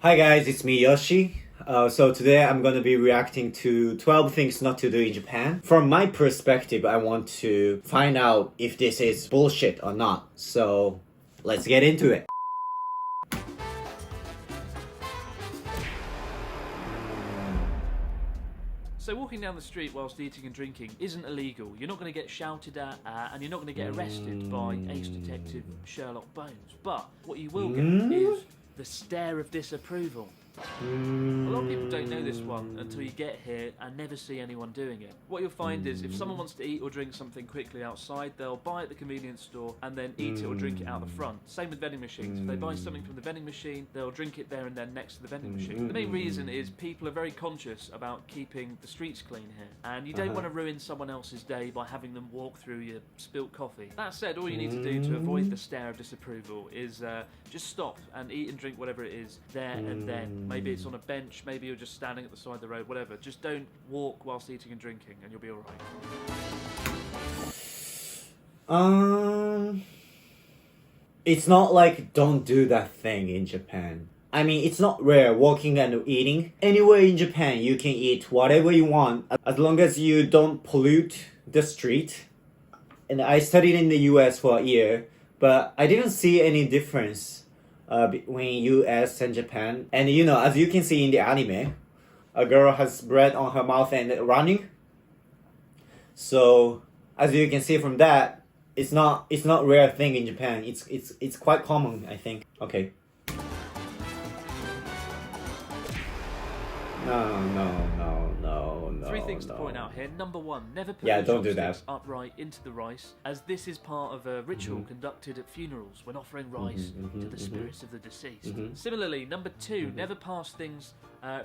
Hi guys, it's me Yoshi. So today I'm gonna be reacting to 12 things not to do in Japan. From my perspective, I want to find out if this is bullshit or not. So let's get into it. So walking down the street whilst eating and drinking isn't illegal. You're not going to get shouted at and you're not going to get arrested by Ace Detective Sherlock Bones. But what you will get is the stare of disapproval. A lot of people don't know this one until you get here and never see anyone doing it. What you'll find is if someone wants to eat or drink something quickly outside, they'll buy at the convenience store and then eat it or drink it out the front. Same with vending machines. If they buy something from the vending machine, they'll drink it there and then next to the vending machine. The main reason is people are very conscious about keeping the streets clean here, and you don't want to ruin someone else's day by having them walk through your spilt coffee. That said, all you need to do to avoid the stare of disapproval is just stop and eat and drink whatever it is there and then. Maybe it's on a bench, maybe you're just standing at the side of the road, whatever. Just don't walk whilst eating and drinking and you'll be alright. It's not like don't do that thing in Japan. I mean, it's not rare walking and eating. Anywhere in Japan, you can eat whatever you want as long as you don't pollute the street. And I studied in the US for a year, but I didn't see any difference between US and Japan. And you know, as you can see in the anime, a girl has bread on her mouth and running. So as you can see from that, it's not rare thing in Japan. It's quite common, I think. Okay. No. Three things to point out here. Number one, never put Yeah, your don't do chopsticks that. upright into the rice, as this is part of a ritual conducted at funerals when offering rice to the spirits of the deceased. Similarly, number two, never pass things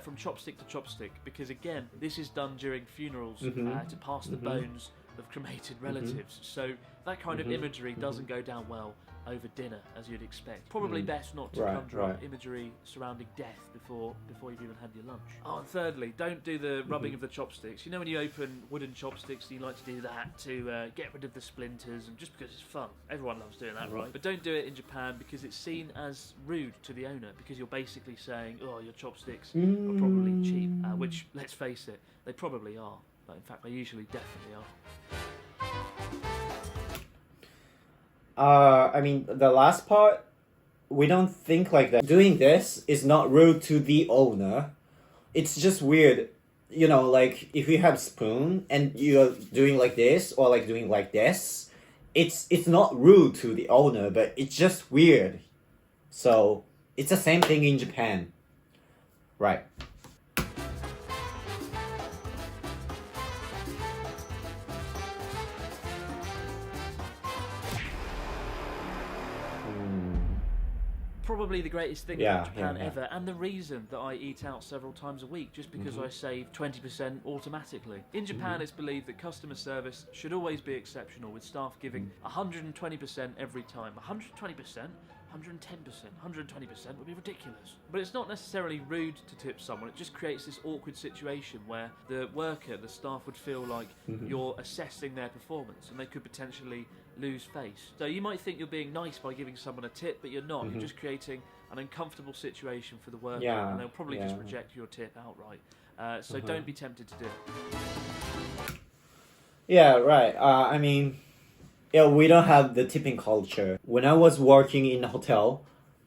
from chopstick to chopstick, because again, this is done during funerals to pass the bones of cremated relatives. So that kind of imagery doesn't go down well over dinner, as you'd expect. Probably best not to conjure up imagery surrounding death before you've even had your lunch. Oh, and thirdly, don't do the rubbing of the chopsticks. You know when you open wooden chopsticks, you like to do that to get rid of the splinters, and just because it's fun. Everyone loves doing that, right? But don't do it in Japan because it's seen as rude to the owner, because you're basically saying, oh, your chopsticks are probably cheap, which, let's face it, they probably are. But in fact, they usually definitely are. I mean, the last part, we don't think like that. Doing this is not rude to the owner. It's just weird. You know, like, if you have spoon and you're doing like this or like doing like this, it's not rude to the owner, but it's just weird. So, it's the same thing in Japan. Right. Probably the greatest thing about Japan ever, and the reason that I eat out several times a week, just because I save 20% automatically. In Japan, it's believed that customer service should always be exceptional, with staff giving 120% every time. 120%? 110%, 120% would be ridiculous. But it's not necessarily rude to tip someone, it just creates this awkward situation where the worker, the staff, would feel like you're assessing their performance and they could potentially lose face. So you might think you're being nice by giving someone a tip, but you're not. You're just creating an uncomfortable situation for the worker, and they'll probably just reject your tip outright. So don't be tempted to do it. Yeah, right. I mean, yeah, we don't have the tipping culture. When I was working in a hotel,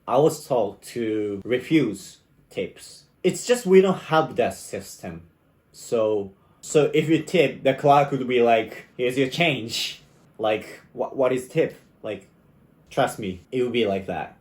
I was told to refuse tips. It's just we don't have that system. So if you tip, the clerk would be like, here's your change. Like, what is tip? Like, trust me, it would be like that.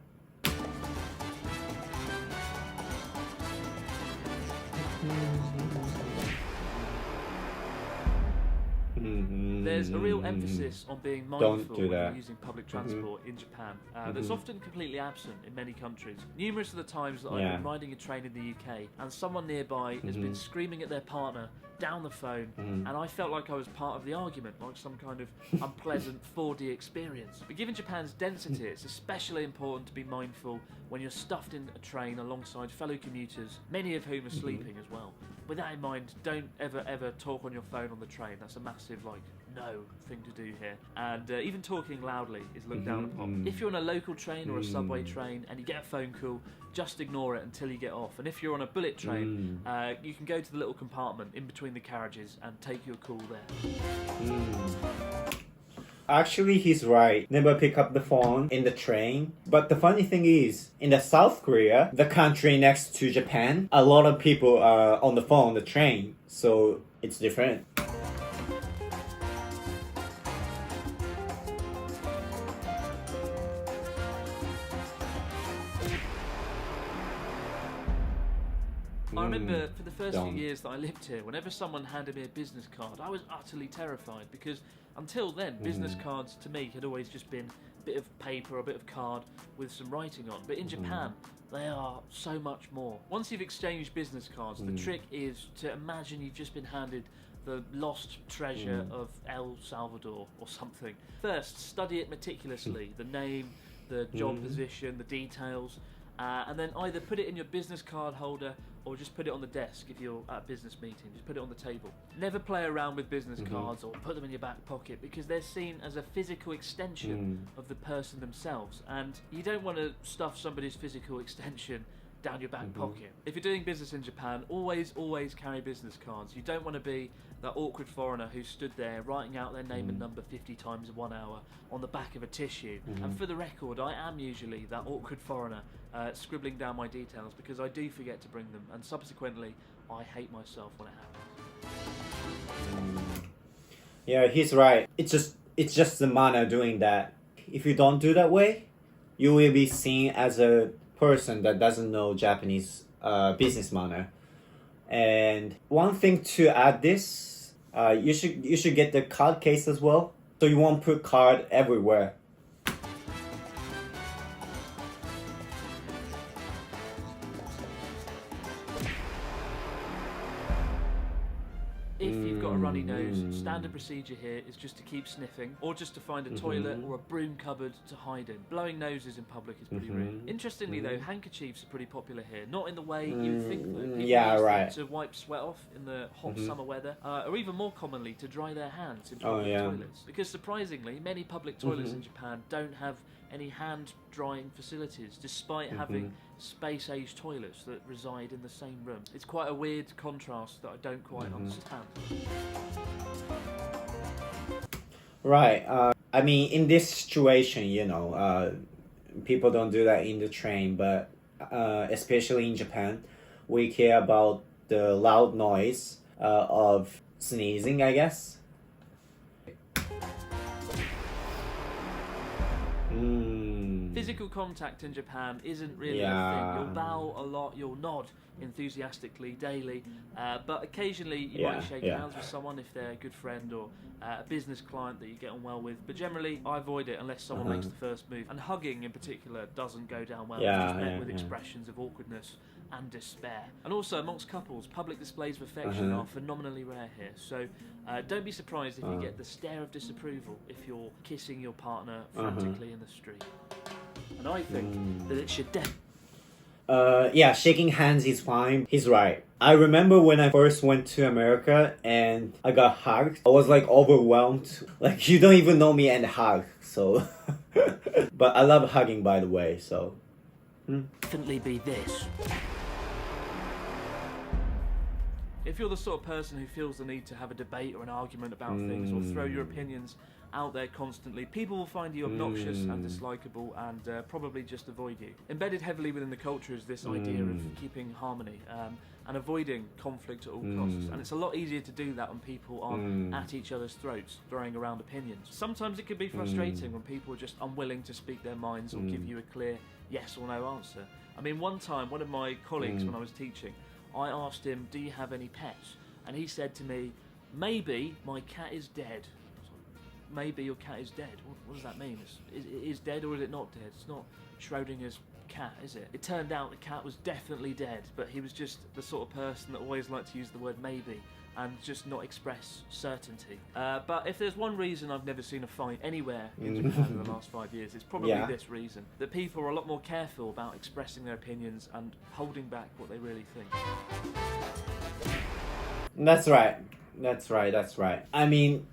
There's a real emphasis on being mindful Don't do when that. you're using public transport in Japan. That's often completely absent in many countries. Numerous of the times that I've been riding a train in the UK and someone nearby has been screaming at their partner down the phone, and I felt like I was part of the argument, like some kind of unpleasant 4D experience. But given Japan's density, it's especially important to be mindful when you're stuffed in a train alongside fellow commuters, many of whom are sleeping as well. With that in mind, don't ever talk on your phone on the train. That's a massive, no thing to do here. And even talking loudly is looked down upon. If you're on a local train or a subway train and you get a phone call, just ignore it until you get off. And if you're on a bullet train, you can go to the little compartment in between the carriages and take your call there. Actually, he's right. Never pick up the phone in the train. But the funny thing is, in the South Korea, the country next to Japan, a lot of people are on the phone on the train. So it's different. I remember for the first few years that I lived here, whenever someone handed me a business card, I was utterly terrified because until then, business cards to me had always just been a bit of paper or a bit of card with some writing on. But in Japan, they are so much more. Once you've exchanged business cards, the trick is to imagine you've just been handed the lost treasure of El Salvador or something. First, study it meticulously, the name, the job position, the details, and then either put it in your business card holder or just put it on the desk if you're at a business meeting. Just put it on the table. Never play around with business cards or put them in your back pocket because they're seen as a physical extension of the person themselves, and you don't want to stuff somebody's physical extension down your back pocket. If you're doing business in Japan, always carry business cards. You don't want to be that awkward foreigner who stood there writing out their name and number 50 times in 1 hour on the back of a tissue. And for the record, I am usually that awkward foreigner scribbling down my details because I do forget to bring them, and subsequently I hate myself when it happens. Yeah, he's right. It's just the manner doing that. If you don't do that way, you will be seen as a person that doesn't know Japanese business manner. And one thing to add this, you should get the card case as well, so you won't put card everywhere. If you've got a runny nose, standard procedure here is just to keep sniffing, or just to find a toilet or a broom cupboard to hide in. Blowing noses in public is pretty rare. Interestingly though, handkerchiefs are pretty popular here, not in the way you would think though. People use them to wipe sweat off in the hot summer weather, or even more commonly to dry their hands in public toilets. Because surprisingly, many public toilets in Japan don't have any hand drying facilities, despite having space-age toilets that reside in the same room. It's quite a weird contrast that I don't quite understand. Right. I mean, in this situation, people don't do that in the train, but especially in Japan, we care about the loud noise of sneezing, I guess. Physical contact in Japan isn't really a thing. You'll bow a lot, you'll nod enthusiastically daily, but occasionally you might shake hands with someone if they're a good friend or a business client that you get on well with, but generally I avoid it unless someone makes the first move. And hugging in particular doesn't go down well. It's just met with expressions of awkwardness and despair. And also amongst couples, public displays of affection are phenomenally rare here, so don't be surprised if you get the stare of disapproval if you're kissing your partner frantically in the street. And I think that it should shaking hands is fine. He's right. I remember when I first went to America and I got hugged. I was like overwhelmed. Like, you don't even know me and hug. So, but I love hugging, by the way. So, definitely be this. If you're the sort of person who feels the need to have a debate or an argument about things or throw your opinions out there constantly, people will find you obnoxious and dislikable and probably just avoid you. Embedded heavily within the culture is this idea of keeping harmony and avoiding conflict at all costs. And it's a lot easier to do that when people aren't at each other's throats, throwing around opinions. Sometimes it can be frustrating when people are just unwilling to speak their minds or give you a clear yes or no answer. I mean, one time, one of my colleagues when I was teaching, I asked him, "Do you have any pets?" And he said to me, "Maybe my cat is dead." Maybe your cat is dead. What does that mean? It is dead or is it not dead? It's not Schrodinger's cat, is it? It turned out the cat was definitely dead, but he was just the sort of person that always liked to use the word maybe and just not express certainty. But if there's one reason I've never seen a fight anywhere in Japan in the last 5 years, it's probably this reason. That people are a lot more careful about expressing their opinions and holding back what they really think. That's right. I mean,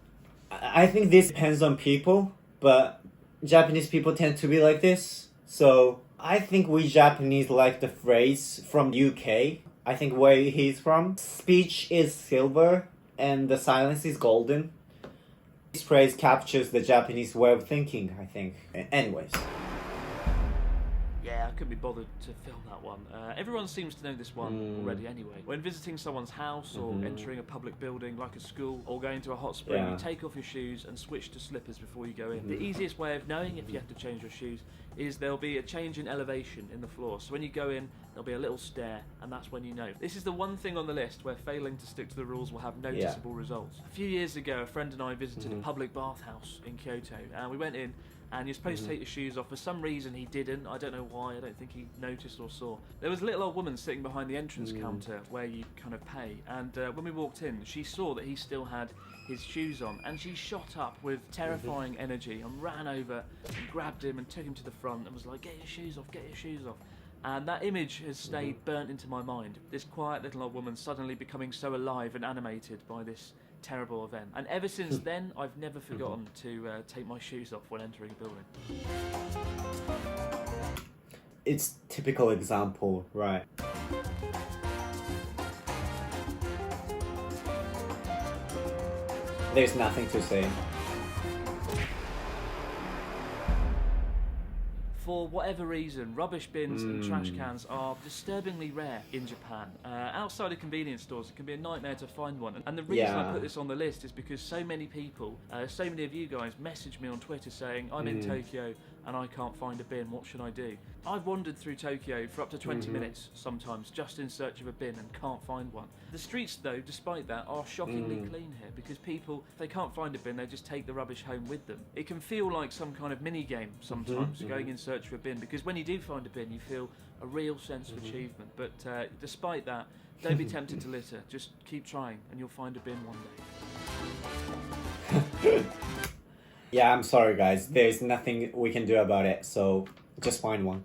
I think this depends on people, but Japanese people tend to be like this. So I think we Japanese like the phrase from UK. I think where he's from. Speech is silver and the silence is golden. This phrase captures the Japanese way of thinking, I think. Anyways. Yeah, I couldn't be bothered to film that one. Everyone seems to know this one already anyway. When visiting someone's house or entering a public building like a school or going to a hot spring, you take off your shoes and switch to slippers before you go in. The easiest way of knowing if you have to change your shoes is there'll be a change in elevation in the floor. So when you go in, there'll be a little stair, and that's when you know. This is the one thing on the list where failing to stick to the rules will have noticeable results. A few years ago, a friend and I visited a public bathhouse in Kyoto, and we went in, and you're supposed to take your shoes off. For some reason he didn't. I don't know why. I don't think he noticed or saw. There was a little old woman sitting behind the entrance counter where you kind of pay, and when we walked in, she saw that he still had his shoes on, and she shot up with terrifying energy and ran over and grabbed him and took him to the front and was like, "Get your shoes off, get your shoes off." And that image has stayed burnt into my mind. This quiet little old woman suddenly becoming so alive and animated by this terrible event. And ever since then, I've never forgotten to take my shoes off when entering a building. It's typical example, right? There's nothing to say. For whatever reason, rubbish bins and trash cans are disturbingly rare in Japan. Outside of convenience stores, it can be a nightmare to find one. And the reason I put this on the list is because so many people, so many of you guys message me on Twitter saying, "I'm in Tokyo and I can't find a bin, what should I do?" I've wandered through Tokyo for up to 20 minutes sometimes just in search of a bin and can't find one. The streets though, despite that, are shockingly clean here because people, if they can't find a bin, they just take the rubbish home with them. It can feel like some kind of mini game sometimes, going in search of a bin, because when you do find a bin you feel a real sense of achievement. But despite that, don't be tempted to litter, just keep trying and you'll find a bin one day. Yeah, I'm sorry guys, there's nothing we can do about it, so just find one.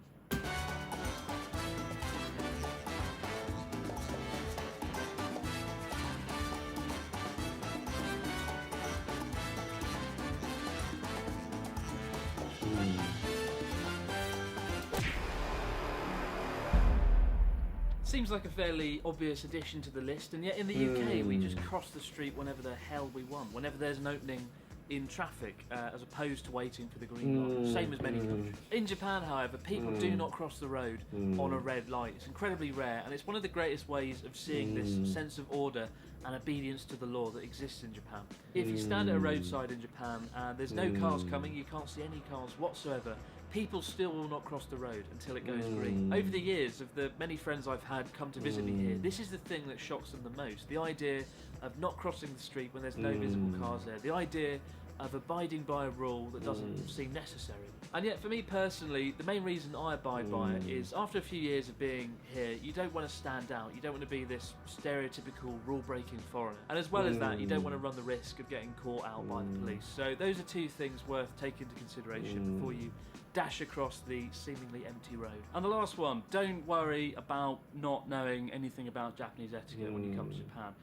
Seems like a fairly obvious addition to the list, and yet in the UK we just cross the street whenever the hell we want, whenever there's an opening in traffic, as opposed to waiting for the green light, same as many countries. In Japan, however, people do not cross the road on a red light. It's incredibly rare, and it's one of the greatest ways of seeing this sense of order and obedience to the law that exists in Japan. If you stand at a roadside in Japan and there's no cars coming, you can't see any cars whatsoever, people still will not cross the road until it goes green. Over the years, of the many friends I've had come to visit me here, this is the thing that shocks them the most. The idea of not crossing the street when there's no visible cars there. The idea of abiding by a rule that doesn't seem necessary. And yet for me personally, the main reason I abide by it is after a few years of being here, you don't want to stand out. You don't want to be this stereotypical rule-breaking foreigner. And as well as that, you don't want to run the risk of getting caught out by the police. So those are two things worth taking into consideration before you dash across the seemingly empty road. And the last one, don't worry about not knowing anything about Japanese etiquette when you come to Japan.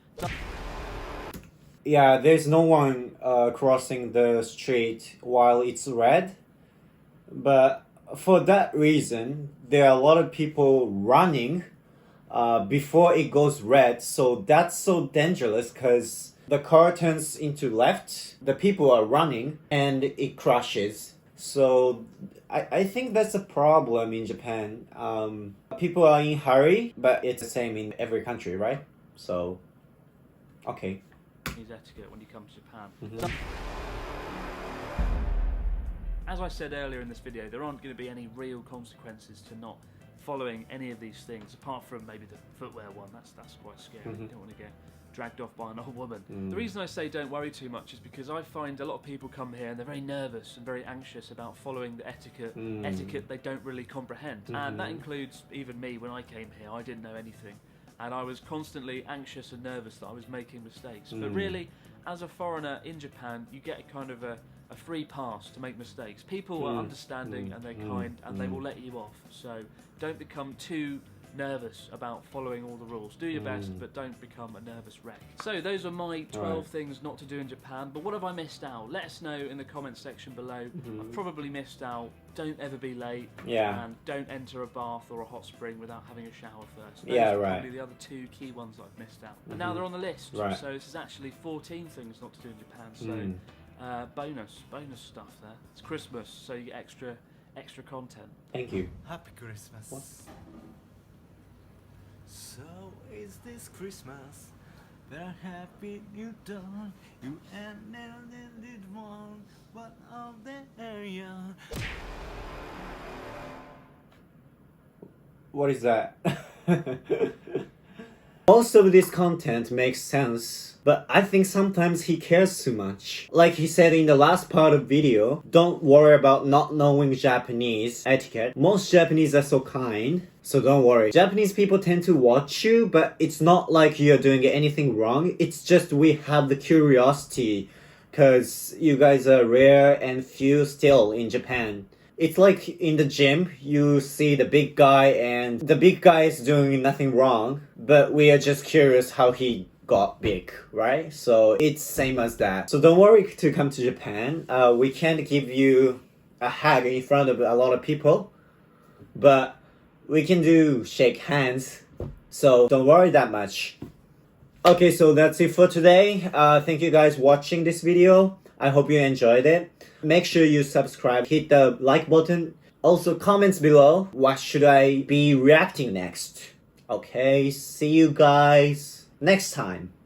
Yeah, there's no one crossing the street while it's red. But for that reason, there are a lot of people running before it goes red. So that's so dangerous because the car turns into left, the people are running, and it crashes. So I think that's a problem in Japan. People are in hurry, but it's the same in every country, right? So, okay. Etiquette when you come to Japan. As I said earlier in this video, there aren't going to be any real consequences to not following any of these things, apart from maybe the footwear one. That's quite scary. You don't want to get dragged off by an old woman. The reason I say don't worry too much is because I find a lot of people come here and they're very nervous and very anxious about following the etiquette they don't really comprehend. And that includes even me. When I came here, I didn't know anything. And I was constantly anxious and nervous that I was making mistakes. But really, as a foreigner in Japan, you get a kind of a free pass to make mistakes. People are understanding and they're kind and they will let you off. So don't become too nervous about following all the rules. Do your best, but don't become a nervous wreck. So those are my 12 things not to do in Japan. But what have I missed out? Let us know in the comment section below. I've probably missed out. Don't ever be late. Yeah. And don't enter a bath or a hot spring without having a shower first. Yeah, Those are right. probably the other 2 key ones I've missed out. And now they're on the list. Right. So this is actually 14 things not to do in Japan. So bonus stuff there. It's Christmas, so you get extra content. Thank you. Happy Christmas. What? So is this Christmas? Very happy you don't. You and never did one. What of the area? What is that? Most of this content makes sense, but I think sometimes he cares too much. Like he said in the last part of video, don't worry about not knowing Japanese etiquette. Most Japanese are so kind, so don't worry. Japanese people tend to watch you, but it's not like you're doing anything wrong. It's just we have the curiosity, cause you guys are rare and few still in Japan. It's like in the gym, you see the big guy and the big guy is doing nothing wrong, but we are just curious how he got big, right? So it's same as that. So don't worry to come to Japan. We can't give you a hug in front of a lot of people, but we can do shake hands. So don't worry that much. Okay, so that's it for today. Thank you guys watching this video. I hope you enjoyed it. Make sure you subscribe, hit the like button. Also comments below, what should I be reacting next? Okay, see you guys next time.